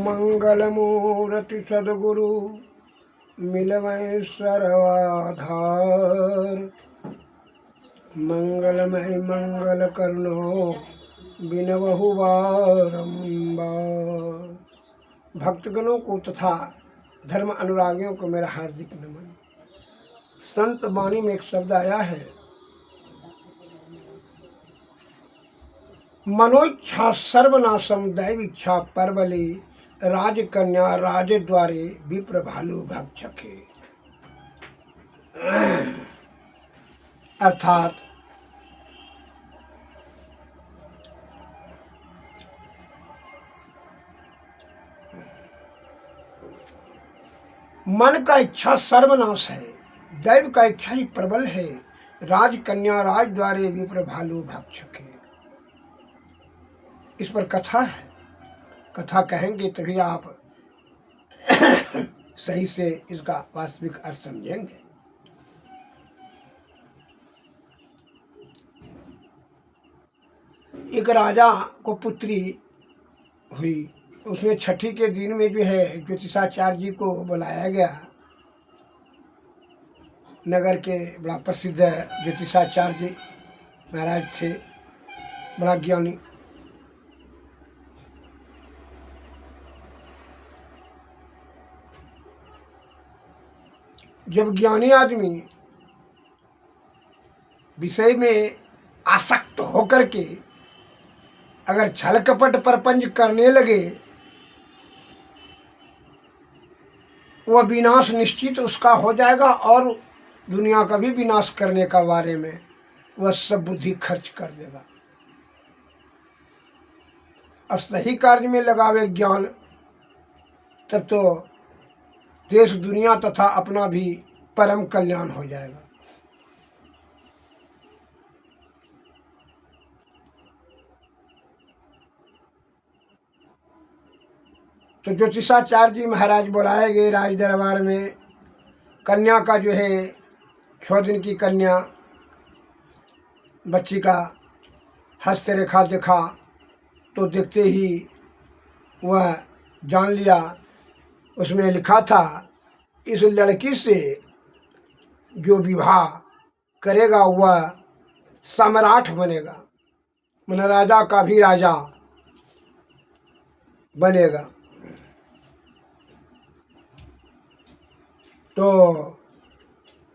मंगलमूर्ति सद्गुरु मिलवै सर्वाधार। मंगलमय मंगल करनो बिनवहु बारंबार। भक्तगणों को तथा धर्म अनुरागियों को मेरा हार्दिक नमन। संत वाणी में एक शब्द आया है, मनोइच्छा सर्वनाशम दैव इच्छा परबली राजकन्या राजद्वारे विप्र भालु भक्षके। अर्थात मन का इच्छा सर्वनाश है, दैव का इच्छा ही प्रबल है, राजकन्या राजद्वारे विप्र भालु भक्षके। इस पर कथा है, कथा कहेंगे तभी आप सही से इसका वास्तविक अर्थ समझेंगे। एक राजा को पुत्री हुई, उसमें छठी के दिन में जो है ज्योतिषाचार्य जी को बुलाया गया। नगर के बड़ा प्रसिद्ध ज्योतिषाचार्य जी महाराज थे, बड़ा ज्ञानी। जब ज्ञानी आदमी विषय में आसक्त होकर के अगर छल कपट परपंच करने लगे, वह विनाश निश्चित उसका हो जाएगा और दुनिया का भी विनाश करने का बारे में वह सब बुद्धि खर्च कर देगा। और सही कार्य में लगावे ज्ञान, तब तो देश दुनिया तथा अपना भी परम कल्याण हो जाएगा। तो ज्योतिषाचार्य जी महाराज बुलाए गए राज दरबार में। कन्या का जो है 6 दिन की कन्या बच्ची का हस्तरेखा देखा तो देखते ही वह जान लिया, उसमें लिखा था इस लड़की से जो विवाह करेगा वह सम्राट बनेगा, मन राजा का भी राजा बनेगा। तो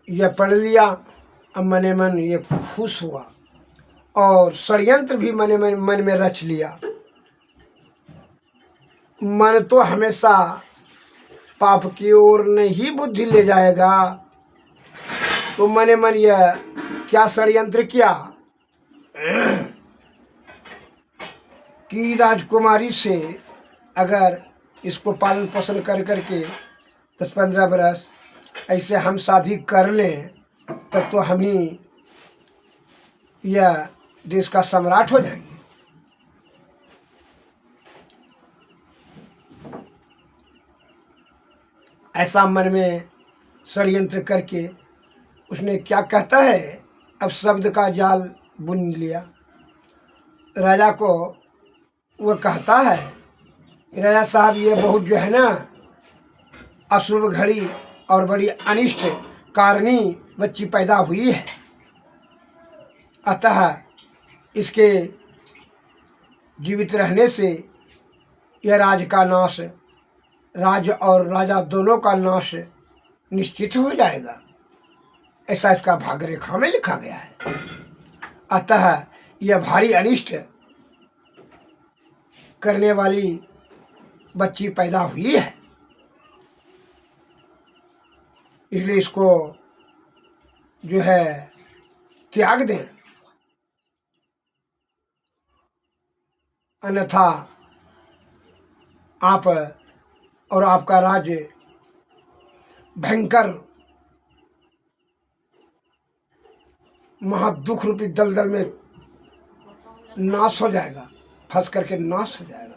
यह पढ़ लिया, अब मने मन ये खुश हुआ और षड्यंत्र भी मन में रच लिया। मन तो हमेशा पाप की ओर नहीं बुद्धि ले जाएगा, तो मने मन यह क्या षड्यंत्र किया कि राजकुमारी से अगर इसको पालन पोषण कर करके 10-15 बरस ऐसे हम शादी कर लें, तब तो हम ही यह देश का सम्राट हो जाएंगे। ऐसा मन में षड्यंत्र करके उसने क्या कहता है, अब शब्द का जाल बुन लिया। राजा को वह कहता है, राजा साहब ये बहुत जो है ना अशुभ घड़ी और बड़ी अनिष्ट कारणी बच्ची पैदा हुई है, अतः इसके जीवित रहने से यह राज का नाश, राज और राजा दोनों का नाश निश्चित हो जाएगा। ऐसा इसका भाग्य रेखा में लिखा गया है। अतः यह भारी अनिष्ट करने वाली बच्ची पैदा हुई है, इसलिए इसको जो है त्याग दें, अन्यथा आप और आपका राज्य भयंकर महादुख रूपी दलदल में नाश हो जाएगा, फंस करके नाश हो जाएगा।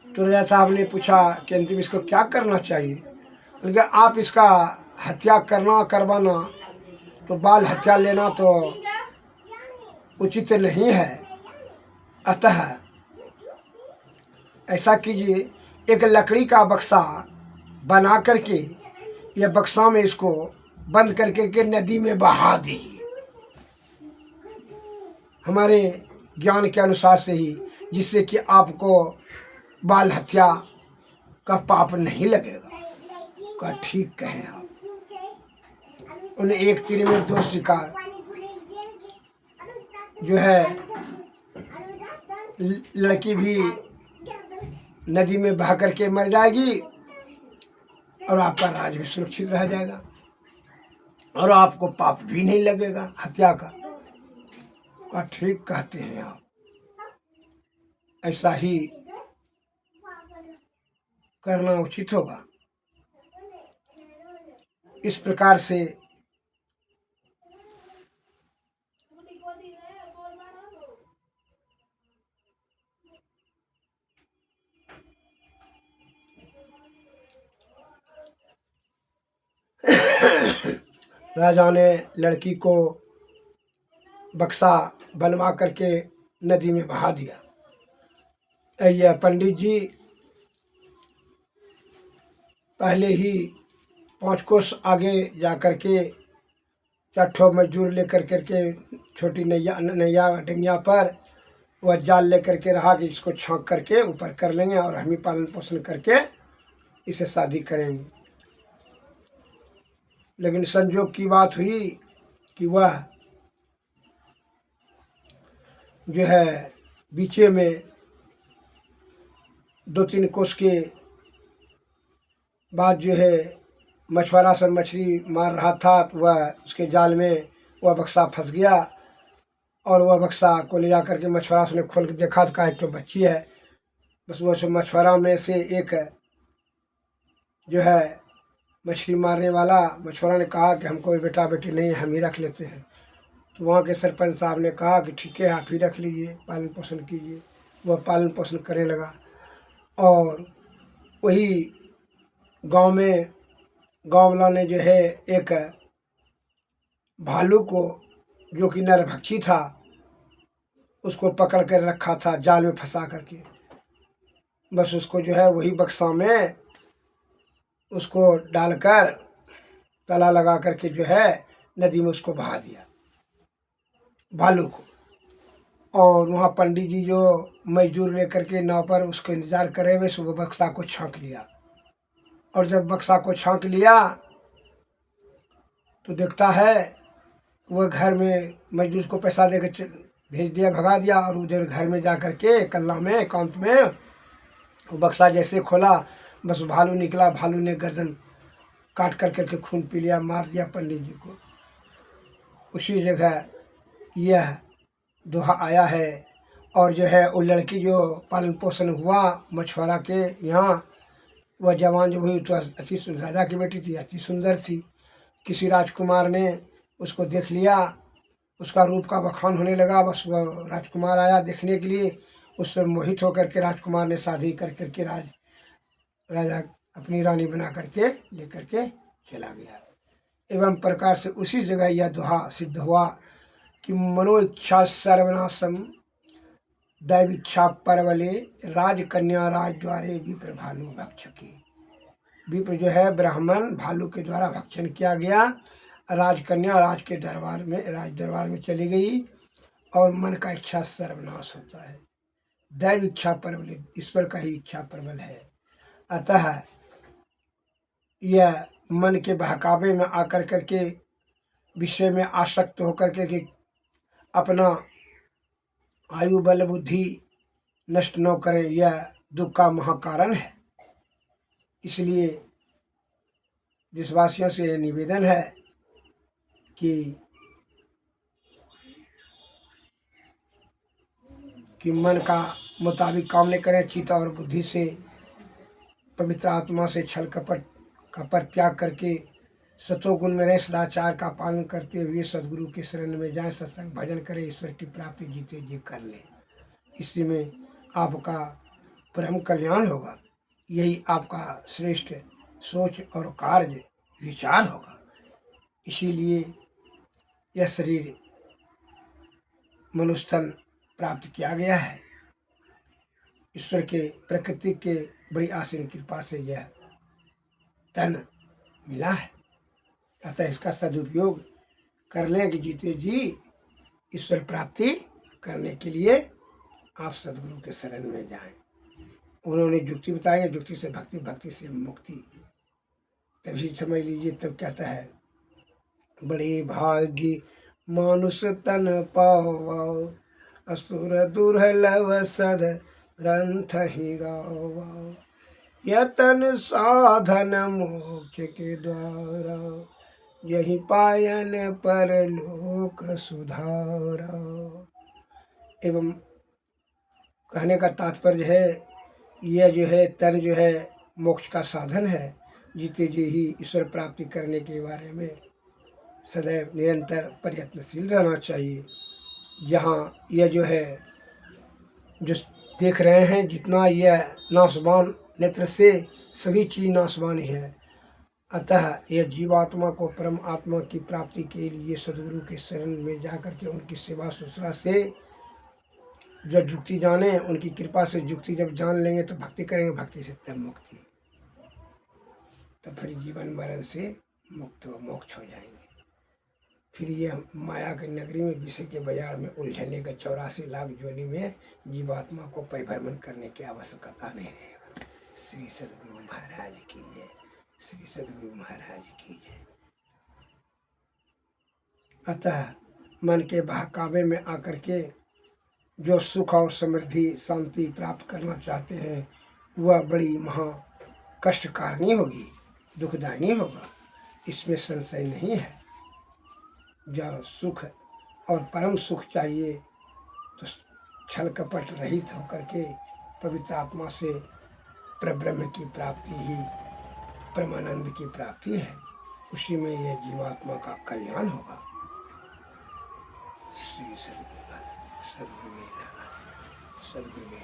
तो राजा साहब ने पूछा कि अंतिम इसको क्या करना चाहिए। क्योंकि आप इसका हत्या करवाना तो बाल हत्या लेना तो उचित नहीं है, अतः ऐसा कीजिए, एक लकड़ी का बक्सा बना करके यह बक्सा में इसको बंद करके के नदी में बहा दीजिए। हमारे ज्ञान के अनुसार से ही, जिससे कि आपको बाल हत्या का पाप नहीं लगेगा। का ठीक कहें आप। उन्हें एक तीर में दो शिकार जो है, लड़की भी नदी में बहा करके मर जाएगी और आपका राज भी सुरक्षित रह जाएगा और आपको पाप भी नहीं लगेगा हत्या का। ठीक कहते हैं आप। ऐसा ही करना उचित होगा। इस प्रकार से राजा ने लड़की को बक्सा बनवा करके नदी में बहा दिया। यह पंडित जी पहले ही 5 कोस आगे जा कर के 4 ठो मजदूर लेकर करके छोटी नैया डंगिया पर वह जाल लेकर के रहा कि इसको छाँक करके ऊपर कर लेंगे और हम ही पालन पोषण करके इसे शादी करेंगे। लेकिन संजोग की बात हुई कि वह जो है बीचे में 2-3 कोस के बाद जो है मछुआरा सब मछली मार रहा था, तो वह उसके जाल में वह बक्सा फंस गया और वह बक्सा को ले जा करके मछुआरा ने खोल के देखा तो कहा तो बच्ची है। बस वो सब मछुआरा में से एक जो है मछली मारने वाला मछुआरा ने कहा कि हमको बेटा बेटी नहीं, हम ही रख लेते हैं। तो वहाँ के सरपंच साहब ने कहा कि ठीक है, आप ही रख लीजिए, पालन पोषण कीजिए। वह पालन पोषण करने लगा और वही गांव में गांव वाला ने जो है एक भालू को, जो कि नरभक्षी था, उसको पकड़ कर रखा था जाल में फंसा करके। बस उसको जो है वही बक्सा में उसको डालकर ताला लगा करके जो है नदी में उसको बहा दिया भालू को। और वहाँ पंडित जी जो मजदूर लेकर के नाव पर उसको इंतजार करे हुए सुबह बक्सा को छांक लिया। और जब बक्सा को छांक लिया तो देखता है वह घर में मजदूर को पैसा देकर भेज दिया, भगा दिया। और उधर घर में जा कर के कल्ला में एकांत में वो बक्सा जैसे खोला, बस भालू निकला। भालू ने गर्दन काट कर करके खून पी लिया, मार दिया पंडित जी को। उसी जगह यह दोहा आया है। और जो है वो लड़की जो पालन पोषण हुआ मछुआरा के यहाँ, वह जवान जो हुई तो अति राजा की बेटी थी, अति सुंदर थी। किसी राजकुमार ने उसको देख लिया, उसका रूप का बखान होने लगा। बस वह राजकुमार आया देखने के लिए, उससे मोहित होकर के राजकुमार ने शादी कर करके राजा अपनी रानी बना करके लेकर के चला गया। एवं प्रकार से उसी जगह यह दोहा सिद्ध हुआ कि मनो इच्छा सर्वनाशम दैविच्छा परवले राजकन्या राज द्वारे विप्र भालू भक्षके। विप्र जो है ब्राह्मण भालू के द्वारा भक्षण किया गया। राजकन्या राज दरबार में चली गई और मन का इच्छा सर्वनाश होता है। दैव इच्छा परवल ईश्वर का ही इच्छा परवल है। अतः यह मन के बहकावे में आकर करके विषय में आसक्त होकर के अपना आयु बल बुद्धि नष्ट न करे, यह दुख का महाकारण है। इसलिए देशवासियों से निवेदन है कि मन का मुताबिक काम नहीं करें। चित्त और बुद्धि से पवित्र आत्मा से छल कपट का परित्याग करके सतोगुण में रहे, सदाचार का पालन करते हुए सदगुरु के शरण में जाएं, सत्संग भजन करें, ईश्वर की प्राप्ति जीते जी कर लें। इसी में आपका परम कल्याण होगा। यही आपका श्रेष्ठ सोच और कार्य विचार होगा। इसीलिए यह शरीर मनुष्य तन प्राप्त किया गया है। ईश्वर के प्रकृति के बड़ी आसीन कृपा से यह तन मिला है। अतः इसका सदुपयोग कर लें कि जीते जी ईश्वर प्राप्ति करने के लिए आप सदगुरु के शरण में जाएं। उन्होंने युक्ति बताई है, युक्ति से भक्ति, भक्ति से मुक्ति। तभी समझ लीजिए, तब कहता है बड़े भाग्य मानुष तन पावा, असुर दुर्लभ सद ग्रंथ ही गावा। यतन साधन मोक्ष के द्वारा, यही पायन पर लोक सुधारा। एवं कहने का तात्पर्य है, यह जो है तन जो है मोक्ष का साधन है। जीते जी ही ईश्वर प्राप्ति करने के बारे में सदैव निरंतर प्रयत्नशील रहना चाहिए। यहाँ यह जो है जो देख रहे हैं, जितना यह नाशवान नेत्र से सभी चीज़ नाशवान ही है। अतः यह जीवात्मा को परम आत्मा की प्राप्ति के लिए सदगुरु के शरण में जाकर के उनकी सेवा शुश्रूषा से जो जुक्ति जाने, उनकी कृपा से जुक्ति जब जान लेंगे तो भक्ति करेंगे, भक्ति से तब मुक्ति, तब फिर जीवन मरण से मुक्त मोक्ष हो जाएंगे। फिर यह माया की नगरी में विषय के बाजार में उलझने का 84 लाख जोनि में जीवात्मा को परिभ्रमण करने की आवश्यकता नहीं रहेगा। श्री सदगुरु महाराज की जय, श्री सदगुरु महाराज की जय। अतः मन के बहकावे में आकर के जो सुख और समृद्धि शांति प्राप्त करना चाहते हैं, वह बड़ी महा कष्टकारिणी होगी, दुखदायिनी होगा, इसमें संशय नहीं है। जब सुख और परम सुख चाहिए तो छल कपट रहित होकर के पवित्र आत्मा से परब्रह्म की प्राप्ति ही परमानंद की प्राप्ति है। उसी में यह जीवात्मा का कल्याण होगा। श्री सदगुरु सदगुरु सदगुरु।